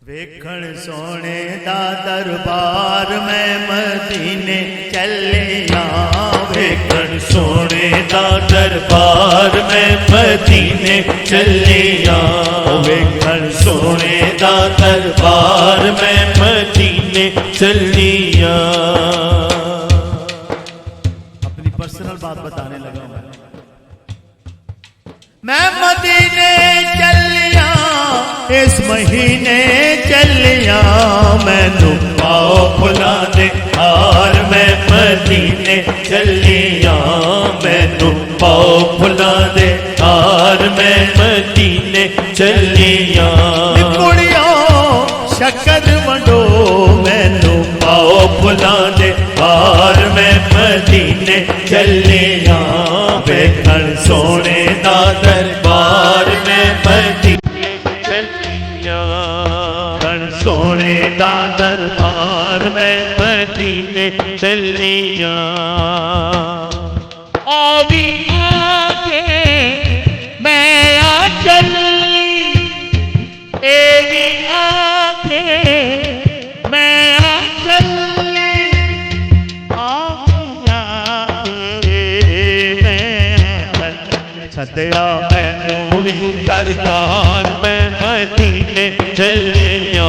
वेखण सोने दा दरबार में मदीने चलिया। वेखण सोने दा दरबार में मदीने चलिया। वेखण सोने दा दरबार में मदीने चलिया। अपनी पर्सनल बात बताने लगा मैं मदीने चलिया। इस महीने चलिया मैनू पाओ फुला दे हार मैं मदीने चलिया। मैनू पाओ फुला दे हार मैं मदीने चलिया। कुड़ियो शक्कर वंडो मैनू पाओ फुला दे हार मैं मदीने चलिया। वेखण सोने दा दरबार में मदीने चलिया। सोने दा दरबार में मदीने चलिया। आवी आके मैं आ चली। एवी आके मैं आ चली। सदया मैनू भी सरकार मैं मदीने चलिया।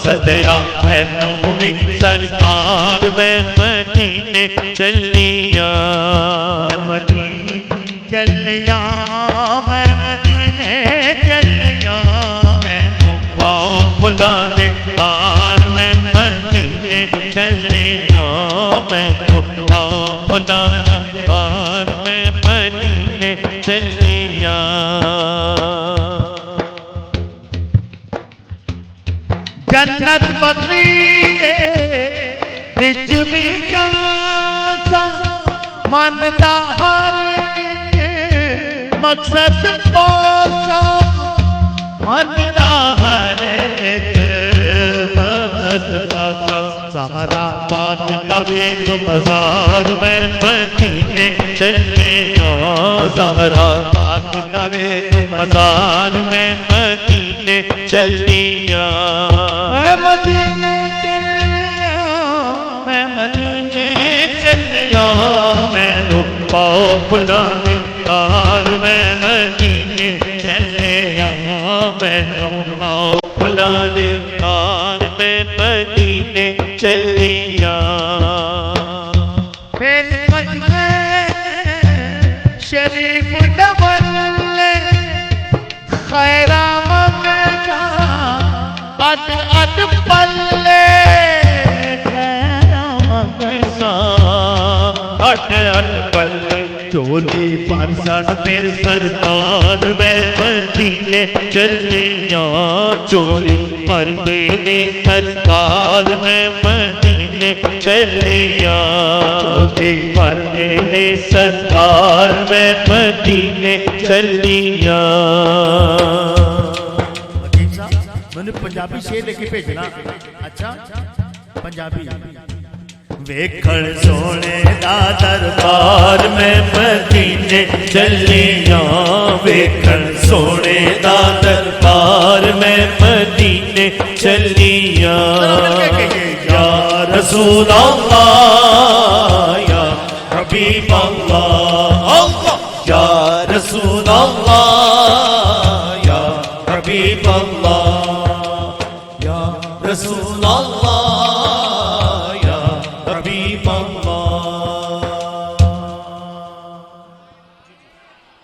सदया मैनू भी सरकार मैं मदीने चलिया। मदीने चलिया मैं मदीने चलिया। मैनू पाओ फुला दे हार मैं मदीने चलिया। मैनू पाओ फुला दे हार मैं मदीने चलिया। जन्नत मदीने विच भी जासा मनदा हर मकसद पहुंचा। मनदा हर सारा पान कभी मजार में मदीने चलिया। सारा पान कभी मजार में मदीने चलिया। मैं मदीने चलिया। मैं मदीने चलिया। मैनू पाओ फुला दे हार मैं मदीने चलिया। मैनू पाओ फुला दे हार मैं मदीने चलिया। फिर शरीफ डबल खैरा मगजा अद अद पल्ले। खैरा मगजा अद अद पल्ले। चोली परसन फिर सरकार मैं मदीने चलिया। चोली पर मेरे सरकार मैं मदीने चलिया। चोली पर मेरे सरकार मैं मदीने चलिया। मैंने पंजाबी शेर लेके भेजना। अच्छा पंजाबी। वेखण सोने दा दरबार में मदीने चलिया। वेखण सोने दा दरबार में मदीने चलिया। या रसूल अल्लाह या हबीब अल्लाह। या रसूल अल्लाह या हबीब अल्लाह। या रसूल अल्लाह या हबीब अल्लाह।